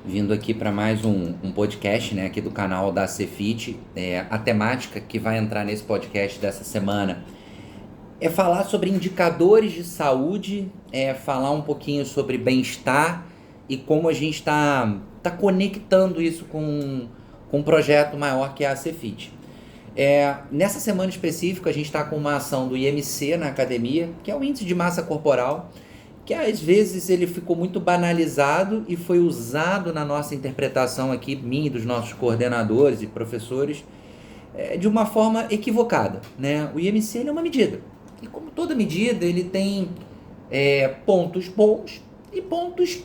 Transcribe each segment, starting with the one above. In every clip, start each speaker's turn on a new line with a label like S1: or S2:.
S1: vindo aqui para mais um podcast, né, aqui do canal da Cefit. A temática que vai entrar nesse podcast dessa semana é falar sobre indicadores de saúde, falar um pouquinho sobre bem-estar e como a gente tá conectando isso com um projeto maior que é a Cefit. Nessa semana específica, a gente está com uma ação do IMC na academia, que é o índice de massa corporal, que às vezes ele ficou muito banalizado e foi usado na nossa interpretação aqui, minha e dos nossos coordenadores e professores, de uma forma equivocada, né? O IMC ele é uma medida, e como toda medida, ele tem pontos bons e pontos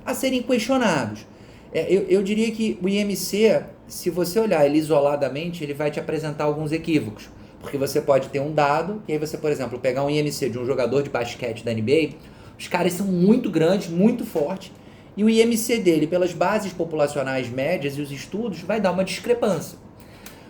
S1: a serem questionados. Eu diria que o IMC, se você olhar ele isoladamente, ele vai te apresentar alguns equívocos, porque você pode ter um dado, e aí você, por exemplo, pegar um IMC de um jogador de basquete da NBA, os caras são muito grandes, muito fortes, e o IMC dele, pelas bases populacionais médias e os estudos, vai dar uma discrepância.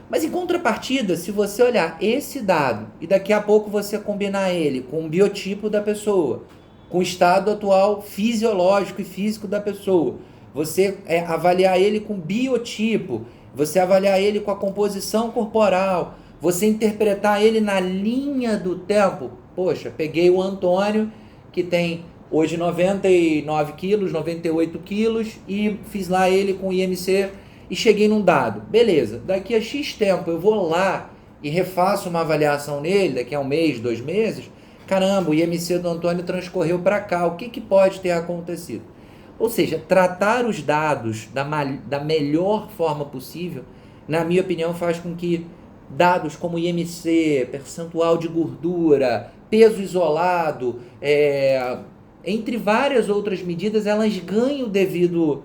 S1: Mas em contrapartida, se você olhar esse dado e daqui a pouco você combinar ele com o biotipo da pessoa, com o estado atual fisiológico e físico da pessoa, você avaliar ele com biotipo, você avaliar ele com a composição corporal, você interpretar ele na linha do tempo. Poxa, peguei o Antônio, que tem hoje 99 quilos, 98 quilos, e fiz lá ele com IMC e cheguei num dado. Beleza, daqui a X tempo eu vou lá e refaço uma avaliação nele, daqui a um mês, 2 meses, caramba, o IMC do Antônio transcorreu para cá, o que pode ter acontecido? Ou seja, tratar os dados da melhor forma possível, na minha opinião, faz com que dados como IMC, percentual de gordura, peso isolado, entre várias outras medidas, elas ganham o devido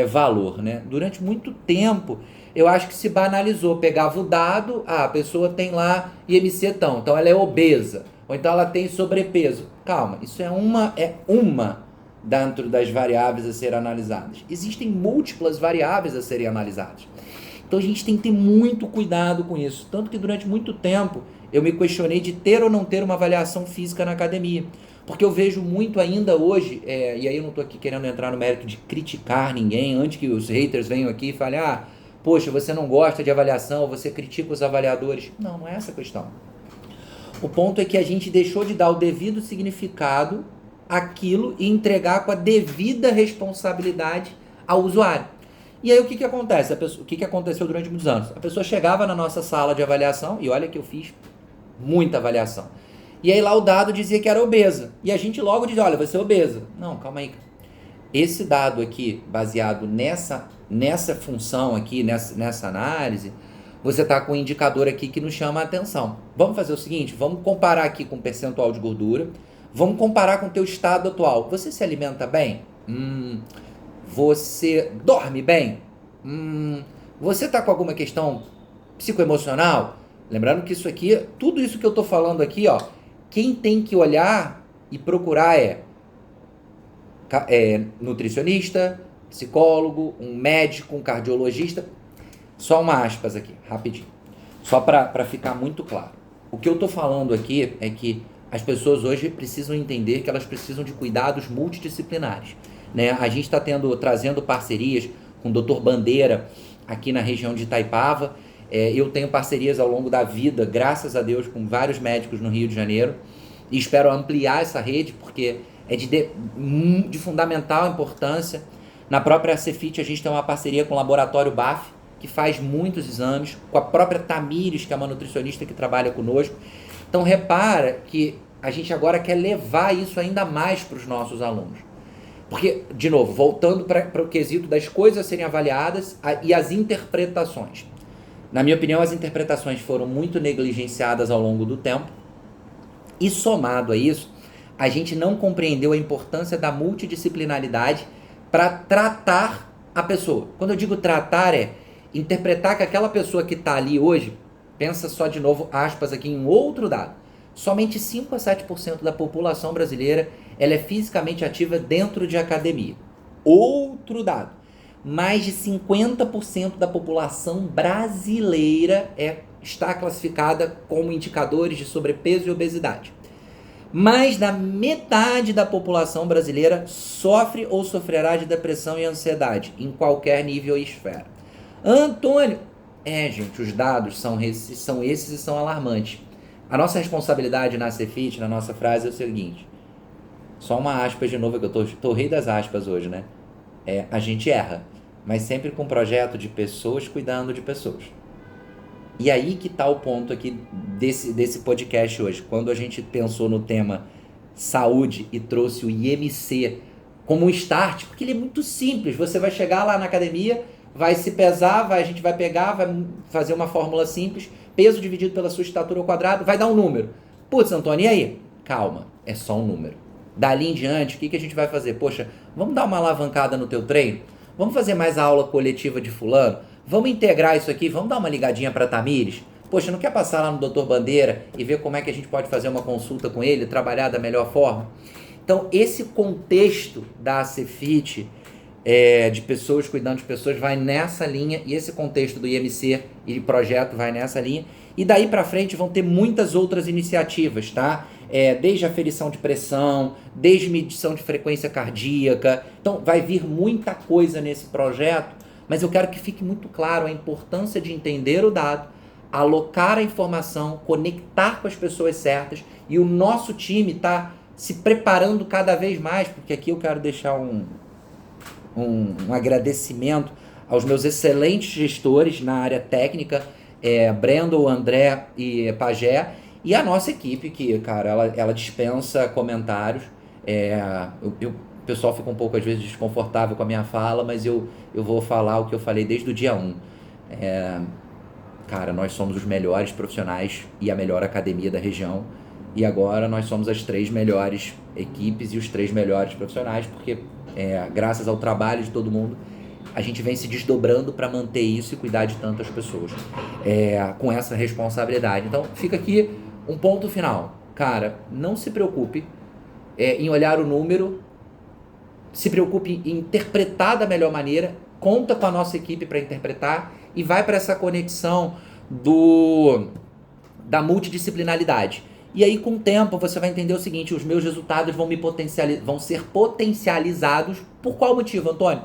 S1: valor, né? Durante muito tempo, eu acho que se banalizou. Pegava o dado, a pessoa tem lá IMC tão, então ela é obesa, ou então ela tem sobrepeso. Calma, isso é uma dentro das variáveis a serem analisadas. Existem múltiplas variáveis a serem analisadas. Então a gente tem que ter muito cuidado com isso. Tanto que durante muito tempo eu me questionei de ter ou não ter uma avaliação física na academia. Porque eu vejo muito ainda hoje, e aí eu não estou aqui querendo entrar no mérito de criticar ninguém, antes que os haters venham aqui e falem, poxa, você não gosta de avaliação, você critica os avaliadores. Não, não é essa a questão. O ponto é que a gente deixou de dar o devido significado àquilo e entregar com a devida responsabilidade ao usuário. E aí o que acontece? O que aconteceu durante muitos anos? A pessoa chegava na nossa sala de avaliação, e olha que eu fiz muita avaliação, e aí lá o dado dizia que era obesa, e a gente logo dizia, olha, você é obesa. Não, calma aí. Esse dado aqui, baseado nessa função aqui, nessa análise, você está com um indicador aqui que nos chama a atenção. Vamos fazer o seguinte, vamos comparar aqui com o percentual de gordura, vamos comparar com o teu estado atual. Você se alimenta bem? Você dorme bem? Você está com alguma questão psicoemocional? Lembrando que isso aqui, tudo isso que eu estou falando aqui, ó, quem tem que olhar e procurar é nutricionista, psicólogo, um médico, um cardiologista. Só uma aspas aqui, rapidinho. Só para ficar muito claro. O que eu estou falando aqui é que as pessoas hoje precisam entender que elas precisam de cuidados multidisciplinares, né? A gente está trazendo parcerias com o Dr. Bandeira aqui na região de Itaipava. Eu tenho parcerias ao longo da vida, graças a Deus, com vários médicos no Rio de Janeiro, e espero ampliar essa rede, porque é de fundamental importância. Na própria Cefit, a gente tem uma parceria com o Laboratório BAF, que faz muitos exames, com a própria Tamires, que é uma nutricionista que trabalha conosco. Então repara que a gente agora quer levar isso ainda mais para os nossos alunos. Porque, de novo, voltando para o quesito das coisas a serem avaliadas e as interpretações. Na minha opinião, as interpretações foram muito negligenciadas ao longo do tempo, e somado a isso, a gente não compreendeu a importância da multidisciplinaridade para tratar a pessoa. Quando eu digo tratar, interpretar que aquela pessoa que está ali hoje, pensa só de novo, aspas aqui, em outro dado, somente 5 a 7% da população brasileira ela é fisicamente ativa dentro de academia. Outro dado, mais de 50% da população brasileira está classificada como indicadores de sobrepeso e obesidade. Mais da metade da população brasileira sofre ou sofrerá de depressão e ansiedade, em qualquer nível e esfera. Antônio, gente, os dados são esses e são alarmantes. A nossa responsabilidade na Cefit, na nossa frase, é o seguinte, só uma aspas de novo, que eu tô rei das aspas hoje, né? A gente erra, mas sempre com um projeto de pessoas cuidando de pessoas. E aí que tá o ponto aqui desse podcast hoje. Quando a gente pensou no tema saúde e trouxe o IMC como um start, porque ele é muito simples. Você vai chegar lá na academia, vai se pesar, a gente vai pegar, vai fazer uma fórmula simples, peso dividido pela sua estatura ao quadrado, vai dar um número. Putz, Antônio, e aí? Calma, é só um número. Dali em diante, o que a gente vai fazer? Poxa, vamos dar uma alavancada no teu treino? Vamos fazer mais a aula coletiva de fulano? Vamos integrar isso aqui? Vamos dar uma ligadinha para Tamires? Poxa, não quer passar lá no Dr. Bandeira e ver como é que a gente pode fazer uma consulta com ele, trabalhar da melhor forma? Então, esse contexto da Cefit, de pessoas cuidando de pessoas, vai nessa linha, e esse contexto do IMC e projeto vai nessa linha, e daí para frente vão ter muitas outras iniciativas, tá? Desde aferição de pressão, desde medição de frequência cardíaca, então vai vir muita coisa nesse projeto, mas eu quero que fique muito claro a importância de entender o dado, alocar a informação, conectar com as pessoas certas, e o nosso time está se preparando cada vez mais, porque aqui eu quero deixar um agradecimento aos meus excelentes gestores na área técnica, Brendo, André e Pajé, e a nossa equipe que, cara, ela dispensa comentários. O pessoal fica um pouco, às vezes, desconfortável com a minha fala, mas eu vou falar o que eu falei desde o dia 1. Cara, nós somos os melhores profissionais e a melhor academia da região, e agora nós somos as 3 melhores equipes e os 3 melhores profissionais, porque graças ao trabalho de todo mundo, a gente vem se desdobrando para manter isso e cuidar de tantas pessoas com essa responsabilidade. Então, fica aqui um ponto final. Cara, não se preocupe em olhar o número, se preocupe em interpretar da melhor maneira, conta com a nossa equipe para interpretar e vai para essa conexão da multidisciplinaridade. E aí, com o tempo, você vai entender o seguinte, os meus resultados vão ser potencializados. Por qual motivo, Antônio?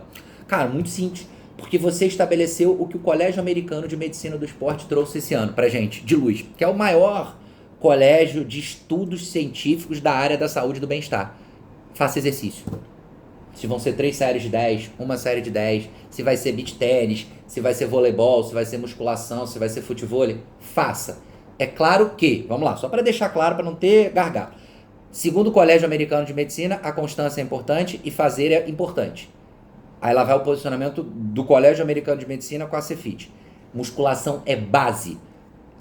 S1: Cara, muito simples. Porque você estabeleceu o que o Colégio Americano de Medicina do Esporte trouxe esse ano pra gente, de luz, que é o maior colégio de estudos científicos da área da saúde e do bem-estar. Faça exercício. Se vão ser 3 séries de 10, uma série de 10, se vai ser beach tênis, se vai ser voleibol, se vai ser musculação, se vai ser futevôlei, faça. É claro que, vamos lá, só para deixar claro, para não ter gargalo. Segundo o Colégio Americano de Medicina, a constância é importante e fazer é importante. Aí lá vai o posicionamento do Colégio Americano de Medicina com a Cefit. Musculação é base.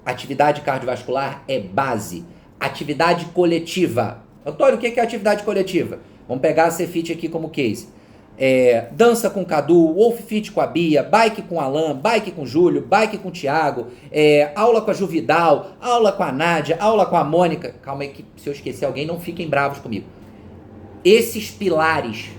S1: Atividade cardiovascular é base. Atividade coletiva. Antônio, o que é atividade coletiva? Vamos pegar a Cefit aqui como case. Dança com o Cadu, Wolf Fit com a Bia, bike com o Alan, bike com o Júlio, bike com o Thiago, aula com a Juvidal, aula com a Nádia, aula com a Mônica. Calma aí que se eu esquecer alguém, não fiquem bravos comigo. Esses pilares,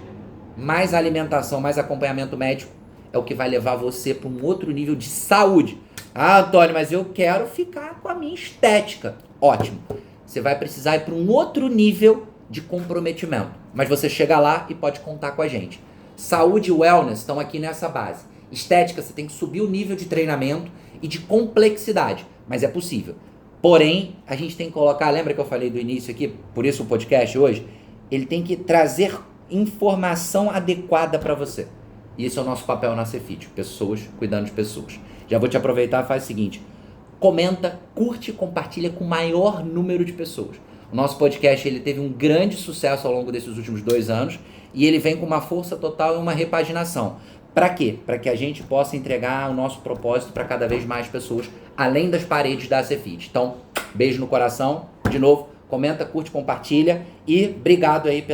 S1: mais alimentação, mais acompanhamento médico, é o que vai levar você para um outro nível de saúde. Ah, Antônio, mas eu quero ficar com a minha estética. Ótimo. Você vai precisar ir para um outro nível de comprometimento. Mas você chega lá e pode contar com a gente. Saúde e wellness estão aqui nessa base. Estética, você tem que subir o nível de treinamento e de complexidade. Mas é possível. Porém, a gente tem que colocar, lembra que eu falei do início aqui, por isso o podcast hoje, ele tem que trazer informação adequada para você. E esse é o nosso papel na Cefit, pessoas cuidando de pessoas. Já vou te aproveitar, faz o seguinte, comenta, curte e compartilha com o maior número de pessoas. O nosso podcast ele teve um grande sucesso ao longo desses últimos 2 anos e ele vem com uma força total e uma repaginação. Para quê? Para que a gente possa entregar o nosso propósito para cada vez mais pessoas, além das paredes da Cefit. Então, beijo no coração. De novo, comenta, curte, compartilha e obrigado aí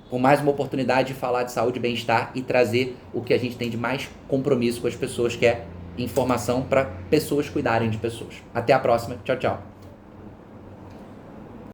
S1: por mais uma oportunidade de falar de saúde e bem-estar e trazer o que a gente tem de mais compromisso com as pessoas, que é informação para pessoas cuidarem de pessoas. Até a próxima. Tchau, tchau.